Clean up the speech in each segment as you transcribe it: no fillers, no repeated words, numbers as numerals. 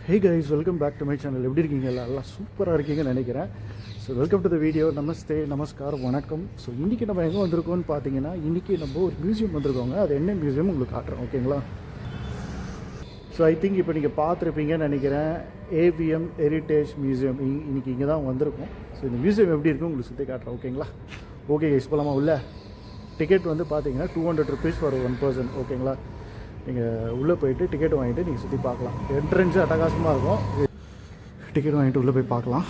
Hey guys, welcome back to my channel. எப்படி இருக்கீங்க? எல்லாம் சூப்பராக இருக்கீங்கன்னு நினைக்கிறேன். So welcome to the video. நமஸ்தே, நமஸ்காரம், வணக்கம். ஸோ இன்றைக்கி நம்ம எங்கே வந்திருக்கோம்னு பார்த்தீங்கன்னா, இன்றைக்கி நம்ம ஒரு மியூசியம் வந்திருக்கோங்க. அது என்ன மியூசியம் உங்களுக்கு காட்டுறோம், ஓகேங்களா? ஸோ ஐ திங்க் இப்போ நீங்கள் பார்த்துருப்பீங்கன்னு நினைக்கிறேன், ஏவிஎம் ஹெரிட்டேஜ் மியூசியம். இன்றைக்கி இங்கே தான் வந்திருக்கோம். ஸோ இந்த மியூசியம் எப்படி இருக்கும் உங்களுக்கு சுற்றி காட்டுறேன், ஓகேங்களா? ஓகே கைஸ், போகலாமா? உள்ள டிக்கெட் வந்து பார்த்தீங்கன்னா 200 rupees ஃபார் 1 person, ஓகேங்களா? நீங்கள் உள்ளே போயிட்டு டிக்கெட் வாங்கிட்டு நீங்கள் சுற்றி பார்க்கலாம். என்ட்ரன்ஸு அட்டகாசமாக இருக்கும். டிக்கெட் வாங்கிட்டு உள்ளே போய் பார்க்கலாம்.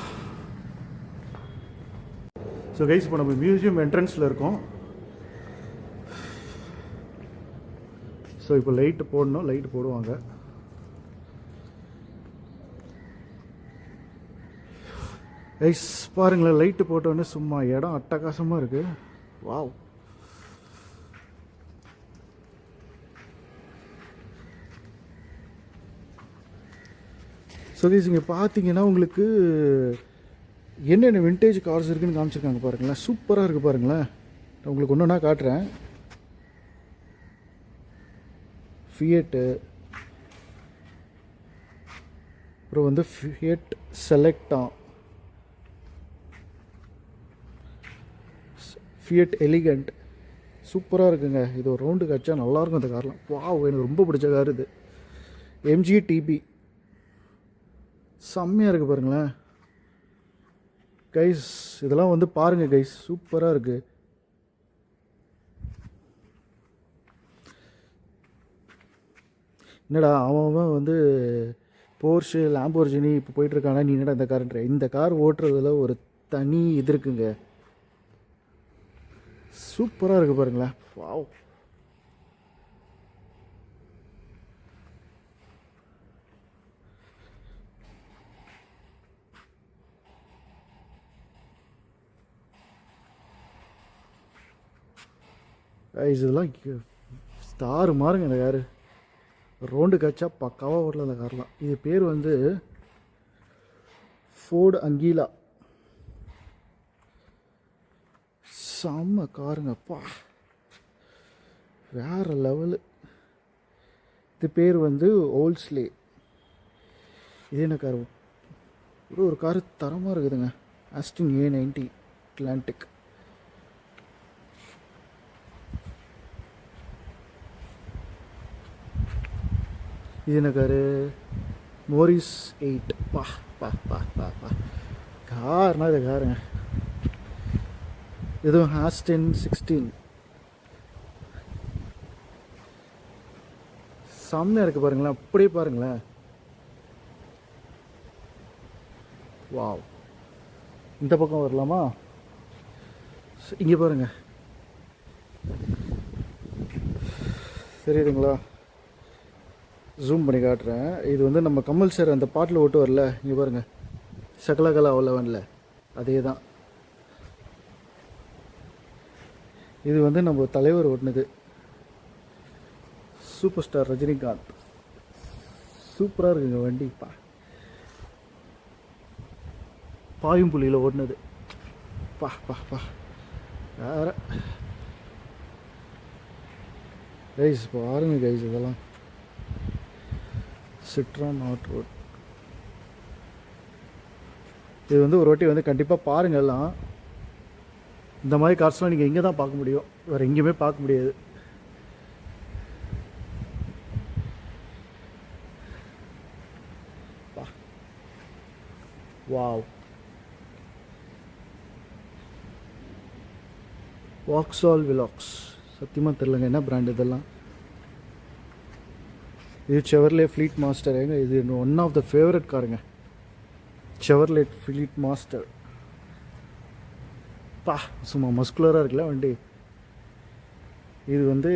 ஸோ கைஸ், இப்போ நம்ம மியூசியம் என்ட்ரன்ஸில் இருக்கோம். ஸோ இப்போ லைட்டு போடணும், லைட்டு போடுவாங்க. கைஸ் பாருங்களேன், லைட்டு போட்டோன்னே சும்மா இடம் அட்டகாசமாக இருக்குது. வாவ். ஸோ கைஸ், இங்கே பார்த்தீங்கன்னா உங்களுக்கு என்னென்ன விண்டேஜ் கார்ஸ் இருக்குதுன்னு காமிச்சிருக்காங்க பாருங்களேன். சூப்பராக இருக்குது பாருங்களேன். நான் உங்களுக்கு ஒன்று ஒன்றா காட்டுறேன். ஃபியட்டு, அப்புறம் வந்து ஃபியட் செலக்டா, ஃபியட் எலிகண்ட், சூப்பராக இருக்குங்க. இது ஒரு ரவுண்டு காய்ச்சா நல்லாயிருக்கும் இந்த கார்லாம். வாவ், எனக்கு ரொம்ப பிடிச்ச கார் இது. எம்ஜி டிபி செம்மையாக இருக்குது பாருங்களேன் கைஸ். இதெல்லாம் வந்து பாருங்கள் கைஸ், சூப்பராக இருக்குது. என்னடா அவன் வந்து போர்ஷு லாம்போர்ஜினி இப்போ போயிட்டுருக்கானா, நீ என்னடா இந்த காருன்ற? இந்த கார் ஓட்டுறதுல ஒரு தனி இது இருக்குங்க. சூப்பராக இருக்குது பாருங்களேன். வாவ். இதெல்லாம் ஸ்டார் மாறுங்க இந்த காரு. ரோண்டு காய்ச்சா பக்காவாக ஓடல அந்த கார்லாம். இது பேர் வந்து ஃபோர்டு அங்கீலா. செம்ம காருங்கப்பா, வேறு லெவலு. இது பேர் வந்து ஓல்ஸ்லே. இது என்ன கார்? ஒரு காரு தரமாக இருக்குதுங்க. Austin A90 Atlantic. இது என்ன காரு? மோரிஸ் 8. பா பா பா பா பா கார்னா இது காருங்க. இதுவும் ஆஸ்டின் 16. செம்மையாக இருக்குது பாருங்களேன். அப்படியே பாருங்களேன். வாவ். இந்த பக்கம் வரலாமா? இங்கே பாருங்கள், தெரியுதுங்களா? ஜூம் பண்ணி காட்டுறேன். இது வந்து நம்ம கமல் சார் அந்த பாட்டில் ஓட்டு வரல, இங்கே பாருங்கள், சகலகலா அவ்வளவன்ல, அதே தான். இது வந்து நம்ம தலைவர் ஓட்டுனது, சூப்பர் ஸ்டார் ரஜினிகாந்த். சூப்பராக இருக்குங்க வண்டி. பாயும் புள்ளியில் ஓட்டுனது. பா பா பா வேற கைஸ், பாருங்க கைஸ், இதெல்லாம் சிட்ரான் நாட் ரோட். இது வந்து ஒரு வாட்டி வந்து கண்டிப்பாக பாருங்கள். எல்லாம் இந்த மாதிரி கார்ஸ்லாம் நீங்கள் இங்கே தான் பார்க்க முடியும், வேறு எங்கேயுமே பார்க்க முடியாது. வாவ். வாக்ஸால் விலாக்ஸ். சத்தியமாக தெரிலங்க என்ன பிராண்ட் இதெல்லாம். இது செவர்லே ஃப்ளீட் மாஸ்டர். ஏங்க இது ஒன் ஆஃப் த ஃபேவரட் காருங்க, செவர்லே ஃப்ளீட் மாஸ்டர். பா சும்மா மஸ்குலராக இருக்குல்ல வண்டி. இது வந்து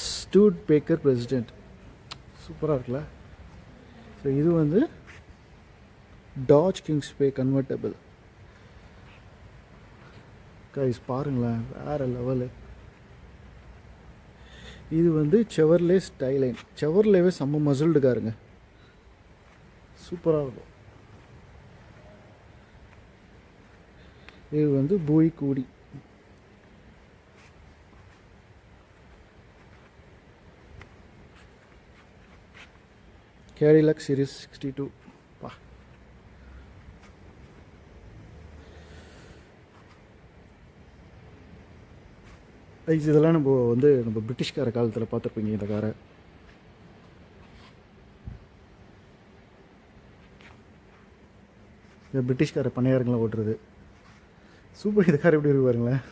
ஸ்டூட் பேக்கர் பிரசிடெண்ட். சூப்பராக இருக்குல்ல? ஸோ இது வந்து டாஜ் கிங்ஸ்பே கன்வெர்ட்டபிள். கைஸ் பாருங்களேன், வேறு லெவலு. இது வந்து செவர்லே ஸ்டைலைன். செவர்லேவே செம்ம மசில்டு காருங்க, சூப்பராக இருக்கும். இது வந்து பூய் கூடி. கேடிலக் சீரிஸ் 62 பா. இதெல்லாம் நம்ம பிரிட்டிஷ்கார காலத்தில் பார்த்துருப்பீங்க இந்த காரை. இந்த பிரிட்டிஷ்கார பணியாரங்களாம் ஓட்டுறது சூப்பர். இந்த கார் எப்படி இருக்கு பாருங்களேன்,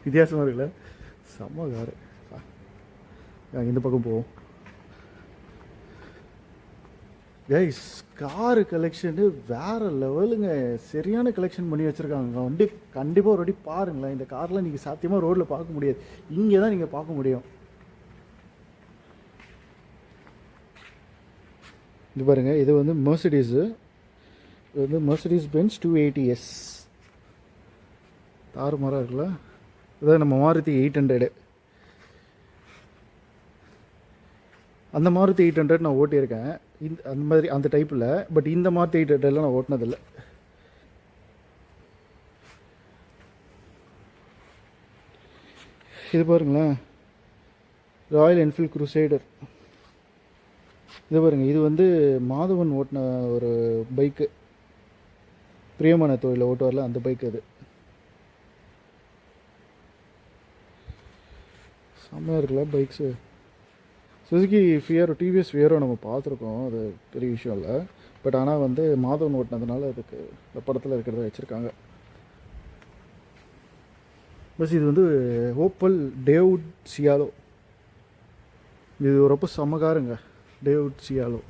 வித்தியாசமாக இருக்குல்ல, செம்ம காரு. இந்த பக்கம் போவோம் கைஸ். காரு கலெக்ஷனு வேறு லெவலுங்க, சரியான கலெக்ஷன் பண்ணி வச்சுருக்காங்க. வண்டி கண்டிப்பாக ஒரு வாட்டி பாருங்களேன். இந்த கார்லாம் நீங்கள் சாத்தியமாக ரோட்டில் பார்க்க முடியாது, இங்கே தான் நீங்கள் பார்க்க முடியும். இது பாருங்கள், இது வந்து மெர்சிடிஸு, இது வந்து மெர்சிடிஸ் பென்ஸ் 280S. தாறுமாறாக இருக்குல்ல. இதான் நம்ம மாருதி 800. அந்த மாருதி 800 நான் ஓட்டியிருக்கேன், அந்த மாதிரி அந்த டைப்பில். பட் இந்த மாருதி 800 நான் ஓட்டினதில்லை. இது பாருங்களேன், ராயல் என்ஃபீல்ட் குரூசைடர். இது பாருங்கள், இது வந்து மாதவன் ஓட்டின ஒரு பைக்கு, பிரியமான தொழிலை ஓட்டுவார்ல அந்த பைக். அது செம்மையாக இருக்குல்ல பைக்ஸு. சுசுகி ஃபியரோ, டிவிஎஸ் ஃபியரோ நம்ம பார்த்துருக்கோம், அது பெரிய விஷயம் இல்லை. பட் ஆனால் வந்து மாதவன் ஓட்டினதுனால அதுக்கு இந்த படத்தில் இருக்கிறத வச்சுருக்காங்க. பஸ் இது வந்து ஓப்பல் டேவுட் சியாலோ. இது ரொம்ப செம்மகாருங்க, டேவுட் சியாலோ.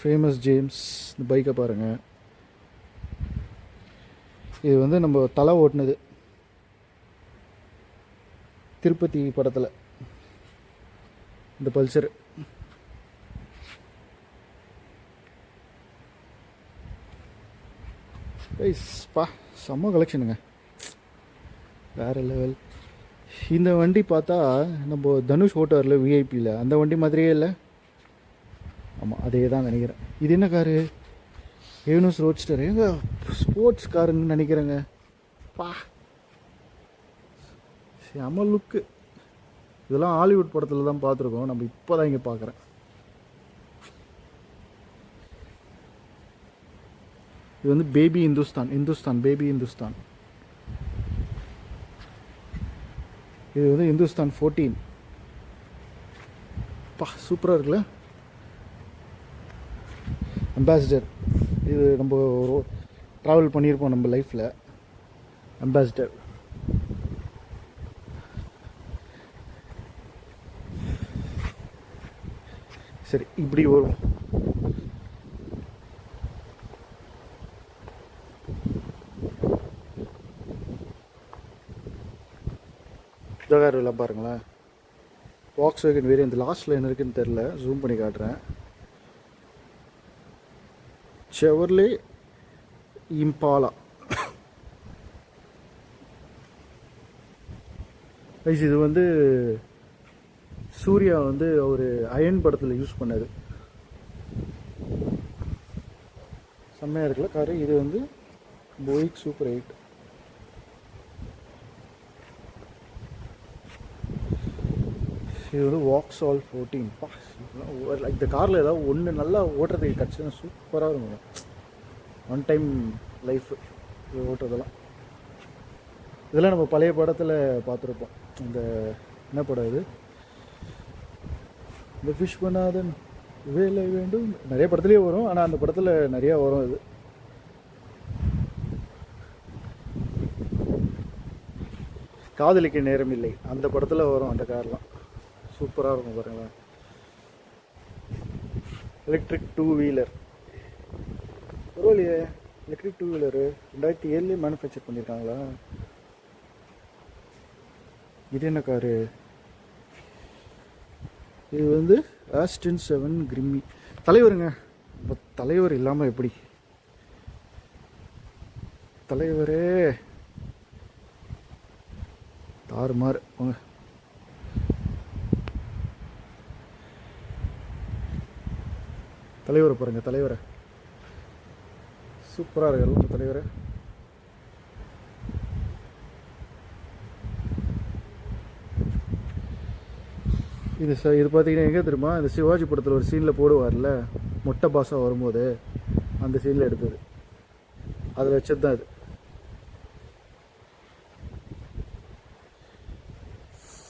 Famous James. இந்த பைக்கை பாருங்கள், இது வந்து நம்ம தலை ஓட்டினது திருப்பதி படத்தில், இந்த பல்சர். பா செம்ம கலெக்ஷனுங்க, வேறு லெவல். இந்த வண்டி பார்த்தா நம்ம தனுஷ் ஓட்டுவார்ல விஐபியில், அந்த வண்டி மாதிரியே இல்லை. ஆமாம், அதே தான் நினைக்கிறேன். இது என்ன காரு? ஏவனஸ் ரோட்ஸ்டர். எங்க ஸ்போர்ட்ஸ் காருன்னு நினைக்கிறேங்க. பா செம லுக்கு. இதெல்லாம் ஹாலிவுட் படத்தில் தான் பார்த்துருக்கோம், நம்ம இப்போ தான் இங்கே பார்க்குறேன். இது வந்து பேபி இந்துஸ்தான் பேபி இந்துஸ்தான். இது வந்து இந்துஸ்தான் 14. பா சூப்பராக இருக்குல்ல. அம்பாசிடர், இது நம்ம ட்ராவல் பண்ணியிருப்போம் நம்ம லைஃப்பில். அம்பாசிடர். சரி, இப்படி வரும். ஜகாரில் பாருங்களேன், வாக்ஸ்வேகன் வேறு இந்த லாஸ்ட்டில் என்ன இருக்குன்னு தெரில, ஜூம் பண்ணி காட்டுறேன். Chevrolet Impala. இது வந்து சூர்யா வந்து ஒரு அயன் படத்தில் யூஸ் பண்ணது. செம்மையாக இருக்குல்ல காரு. இது வந்து போயிக் சூப்பர் 8. இது வந்து வாக்ஸால் 14. பா இந்த காரில் ஏதாவது ஒன்று நல்லா ஓட்டுறதுக்கு கிடச்சுன்னா சூப்பராக இருக்கும். ஒன் டைம் லைஃப் இது ஓட்டுறதெல்லாம். இதெல்லாம் நம்ம பழைய படத்தில் பார்த்துருப்போம். இந்த என்ன படம் இது, இந்த விஸ்வநாதன் வேலை வேண்டும், நிறைய படத்துலேயே வரும். ஆனால் அந்த படத்தில் நிறையா வரும். இது காதலிக்க நேரம் இல்லை, அந்த படத்தில் வரும் அந்த கார்லாம். சூப்பராக இருக்கும் பாருங்களேன். Electric 2 wheeler. பரவாயில்லையே, எலக்ட்ரிக் 2 வீலரு 2007 மேனுஃபேக்சர் பண்ணியிருக்காங்களா? இது என்ன காரு? இது வந்து ஆஸ்டன் 7 கிரிம்மி. தலைவருங்க, இப்போ தலைவர் இல்லாமல் எப்படி? தலைவரே தாறுமாறு. வாங்க, தலைவரை பாருங்க. தலைவரை சூப்பராக இருக்குல்ல நம்ம தலைவரை. இது பார்த்தீங்கன்னா எங்கே தெரியுமா, இந்த சிவாஜி படத்தில் ஒரு சீனில் போடுவார்ல, மொட்டை பாசம் வரும்போது அந்த சீனில் எடுத்தது, அதில் வச்சது தான் இது.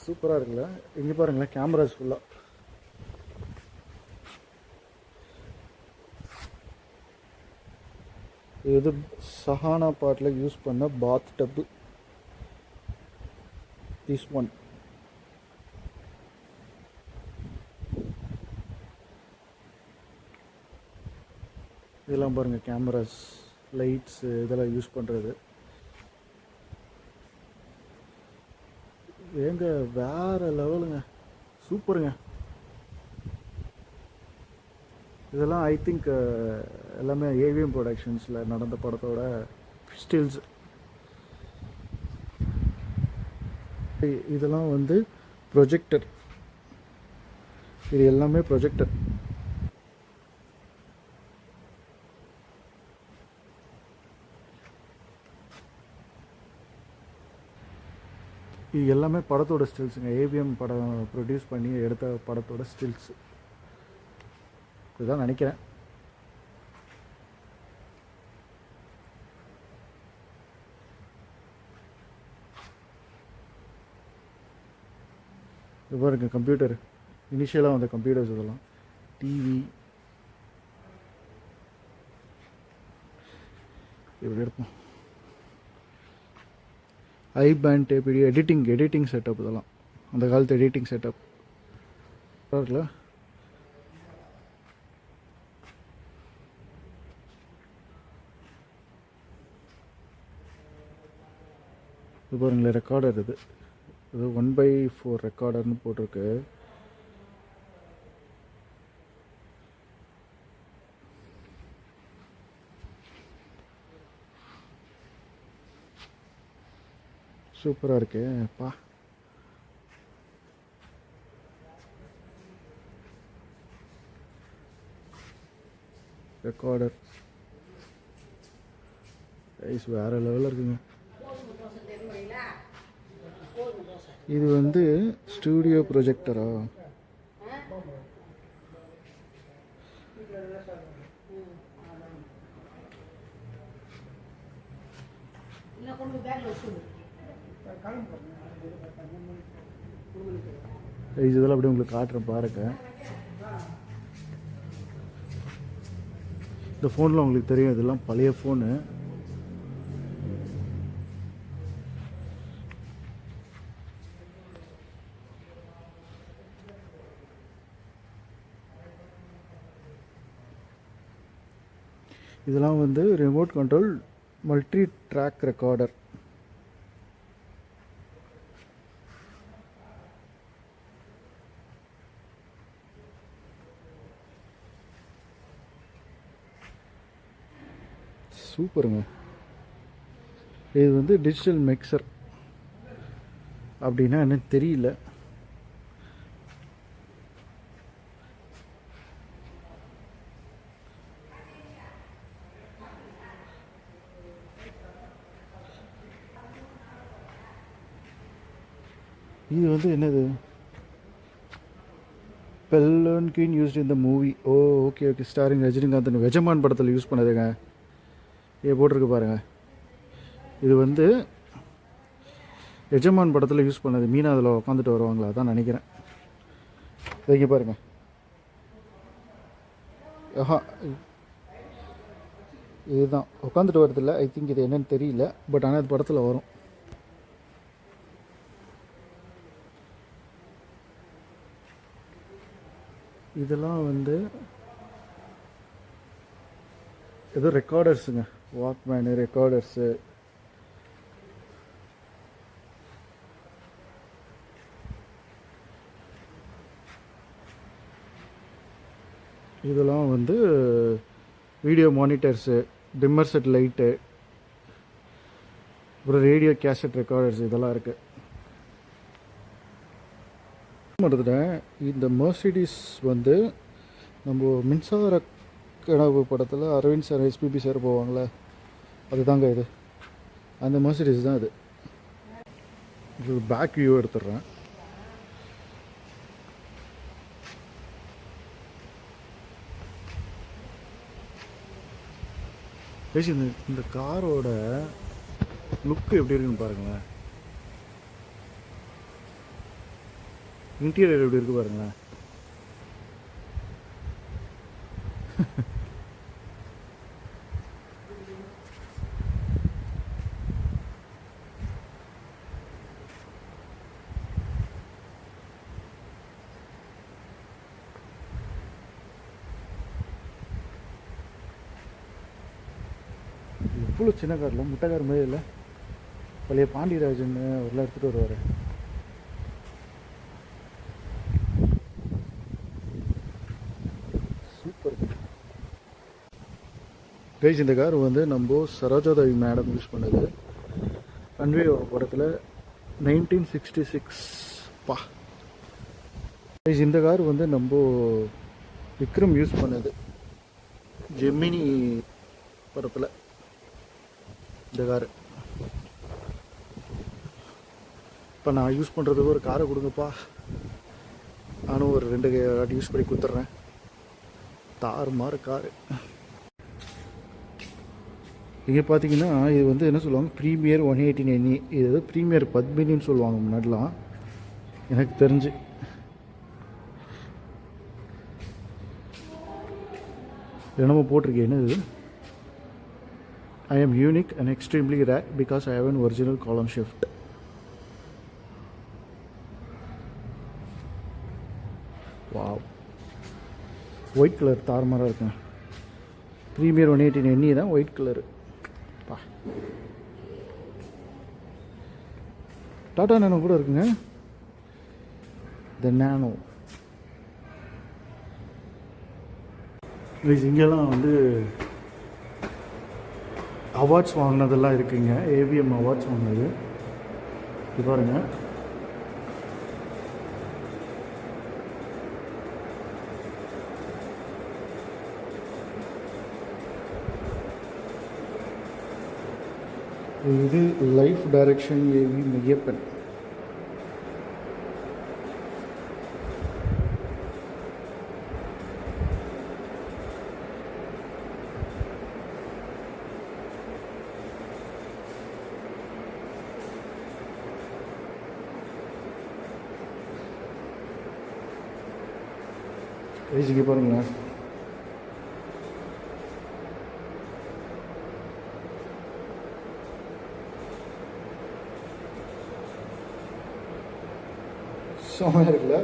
சூப்பராக இருக்குல்ல. இங்கே பாருங்களேன், கேமராஸ் ஃபுல்லாக. இது சஹானா பாட்டில் யூஸ் பண்ண பாத் டப்பு. திஸ் ஒன் இதெல்லாம் பாருங்கள், கேமராஸ், லைட்ஸு, இதெல்லாம் யூஸ் பண்ணுறது. ஏங்க வேறு லெவலுங்க, சூப்பருங்க. இதெல்லாம் ஐ திங்க் எல்லாமே ஏவிஎம் ப்ரொடக்ஷன்ஸில் நடந்த படத்தோட ஸ்டில்ஸ். இதெல்லாம் வந்து ப்ரொஜெக்டர், இது எல்லாமே ப்ரொஜெக்டர். இது எல்லாமே படத்தோட ஸ்டில்ஸுங்க, ஏவிஎம் படம் ப்ரொடியூஸ் பண்ணி எடுத்த படத்தோட ஸ்டில்ஸ் இதுதான் நினைக்கிறேன். இது பாருங்க, கம்ப்யூட்டர், இனிஷியலாக வந்த கம்ப்யூட்டர்ஸ் இதெல்லாம். டிவி இப்படி இருக்கும். ஐ பேண்ட் டேப், எடிட்டிங் செட்டப், இதெல்லாம் அந்த காலத்து எடிட்டிங் செட்டப் இருக்குல்ல. இது பாருங்களேன், ரெக்கார்டர். இது 1/4 ரெக்கார்டர்னு போட்டிருக்கு. சூப்பராக இருக்கு பா. ரெக்கார்டர் ஐஸ் வேறு லெவலில் இருக்குங்க. இது வந்து ஸ்டூடியோ ப்ரொஜெக்டரா? இதெல்லாம் அப்படி உங்களுக்கு காட்டுறேன் பாருங்க. இந்த ஃபோனில் உங்களுக்கு தெரியும், இதெல்லாம் பழைய ஃபோனு. இதெல்லாம் வந்து remote control multi track recorder. சூப்பருங்க. இது வந்து டிஜிட்டல் மிக்சர் அப்படின்னா என்னன்னு தெரியல. இது வந்து என்னது? பெல்லன் குயின் யூஸ்ட் இந்த மூவி. ஓ ஓகே ஓகே. ஸ்டாரிங் ரஜினிகாந்த் வெஜமான் படத்தில் யூஸ் பண்ணதுங்க. போட்டிருக்கு பாருங்கள். இது வந்து எஜமான் படத்தில் யூஸ் பண்ணது. மீனா அதில் உட்காந்துட்டு வருவாங்களா, அதான் நினைக்கிறேன். இங்கே பாருங்கள். ஆஹா, இதுதான் உட்காந்துட்டு வரதில்லை. ஐ திங்க் இது என்னன்னு தெரியல, பட் ஆனால் இது படத்தில் வரும். இதெல்லாம் வந்து ஏதோ ரெக்கார்டர்ஸுங்க, வாக்மேனு, ரெக்கார்டர்ஸு. இதெல்லாம் வந்து video monitors, dimmer set light, அப்புறம் ரேடியோ கேசட் ரெக்கார்டர்ஸ், இதெல்லாம் இருக்குது. மறந்துட்டேன், இந்த மெர்சிடிஸ் வந்து நம்ம மின்சார கனவு படத்தில் அரவிந்த் சார், எஸ்பிபி சார் போவாங்களே, அதுதாங்க இது. அந்த மெர்சிடிஸ் தான் இது. இது பேக் வியூ எடுத்துடுறேன். பேசி இந்த காரோட லுக்கு எப்படி இருக்குன்னு பாருங்களேன். இன்டீரியர் எப்படி இருக்கு பாருங்களேன். இவ்வளோ சின்ன காரில் முட்டைக்கார் மாதிரி இல்லை, பழைய பாண்டியராஜன் அவரெல்லாம் எடுத்துகிட்டு வருவார். Super guys. இந்த கார் வந்து நம்ம சரோஜாதேவி மேடம் யூஸ் பண்ணது அன்வே படத்தில் 1966 பா. கைஸ் இந்த கார் வந்து நம்ம விக்ரம் யூஸ் பண்ணது ஜெமினி படத்தில். இந்த காரு இப்போ நான் யூஸ் பண்ணுறதுக்கு ஒரு காரை கொடுங்கப்பா, நானும் ஒரு 2 வாட்டி யூஸ் பண்ணி கொடுத்துட்றேன். தாறுமாறு காரு. இங்கே பார்த்தீங்கன்னா இது வந்து என்ன சொல்லுவாங்க, ப்ரீமியர் 189E. இது வந்து ப்ரீமியர் பத்மினின்னு சொல்லுவாங்க முன்னாடிலாம் எனக்கு தெரிஞ்சு. என்னமோ போட்டிருக்கேன், என்னது, I am unique and extremely rare because I have an original column shift. Wow. White color தாறுமாறாக இருக்குங்க. ப்ரீமியர் 189E தான் ஒயிட் கலரு. பா, டாடா நானோ கூட இருக்குங்க. த நானோ. இங்கெல்லாம் வந்து அவார்ட்ஸ் வாங்கினதெல்லாம் இருக்குங்க. ஏவிஎம் அவார்ட்ஸ் வாங்கினது இது பாருங்க. இது லைஃப் டைரக்ஷன் ஏவி மெய்யப்பன். இங்கே பாருங்களேன். செம்மையாக இருக்குல்ல.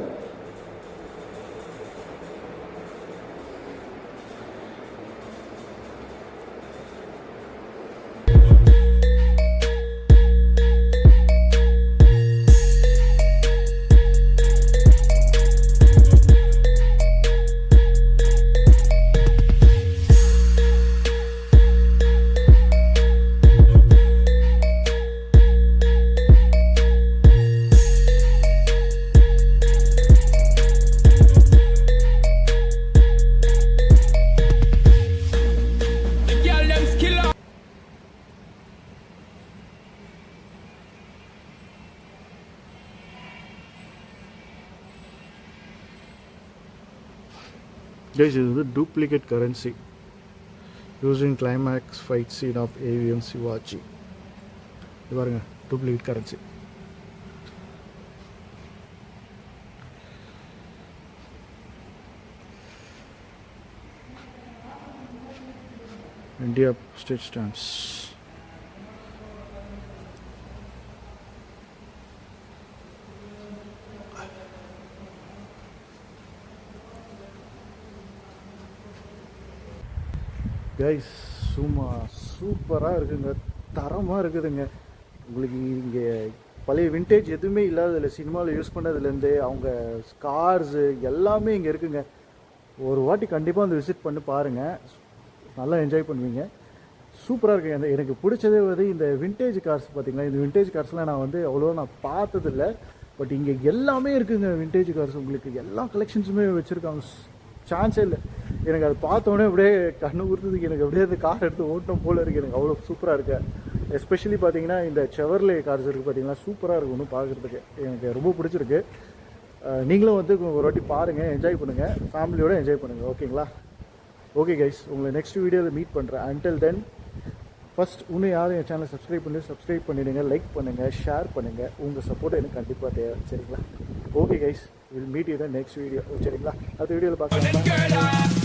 Guys, this is the duplicate currency used in climax fight scene of AVM Shivaji. இது பாருங்க, duplicate currency. India state stamps. Guys சும்மா சூப்பராக இருக்குங்க, தரமாக இருக்குதுங்க. உங்களுக்கு இங்கே பழைய விண்டேஜ் எதுவுமே இல்லாததில்ல. சினிமாவில் யூஸ் பண்ணதுலேருந்து அவங்க கார்ஸு எல்லாமே இங்கே இருக்குங்க. ஒரு வாட்டி கண்டிப்பாக வந்து விசிட் பண்ணி பாருங்கள், நல்லா என்ஜாய் பண்ணுவீங்க. சூப்பராக இருக்குங்க. எனக்கு பிடிச்சதே வந்து இந்த விண்டேஜ் கார்ஸ் பார்த்திங்களா. இந்த விண்டேஜ் கார்ஸ்லாம் நான் வந்து அவ்வளோவா நான் பார்த்ததில்ல. பட் இங்கே எல்லாமே இருக்குதுங்க. விண்டேஜ் கார்ஸ் உங்களுக்கு எல்லா கலெக்ஷன்ஸுமே வச்சுருக்காங்க. சான்ஸே இல்லை. எனக்கு அதை பார்த்தோன்னே அப்படியே கண்ணு கொடுத்ததுக்கு எனக்கு அப்படியே அந்த கார் எடுத்து ஓட்டணும் போல் இருக்குது. எனக்கு அவ்வளோ சூப்பராக இருக்கு. எஸ்பெஷலி பார்த்தீங்கன்னா இந்த செவர்லே கார்ஸ் இருக்குது பார்த்தீங்கன்னா, சூப்பராக இருக்கும் ஒன்று பார்க்குறதுக்கு. எனக்கு ரொம்ப பிடிச்சிருக்கு. நீங்களும் வந்து ஒரு வாட்டி பாருங்கள், என்ஜாய் பண்ணுங்கள், ஃபேமிலியோடு என்ஜாய் பண்ணுங்கள். ஓகேங்களா? ஓகே கைஸ், உங்களை நெக்ஸ்ட் வீடியோவில் மீட் பண்ணுறேன். அன்டில் தென் ஃபர்ஸ்ட் இன்னும் யாரும் என் சேனலை சப்ஸ்கிரைப் பண்ணிவிடுங்க, லைக் பண்ணுங்கள், ஷேர் பண்ணுங்கள். உங்கள் சப்போர்ட் எனக்கு கண்டிப்பாக தேவை. சரிங்களா? Okay guys, will meet you the next video. சரிங்களா? அடுத்த வீடியோவில் பார்க்கலாம்.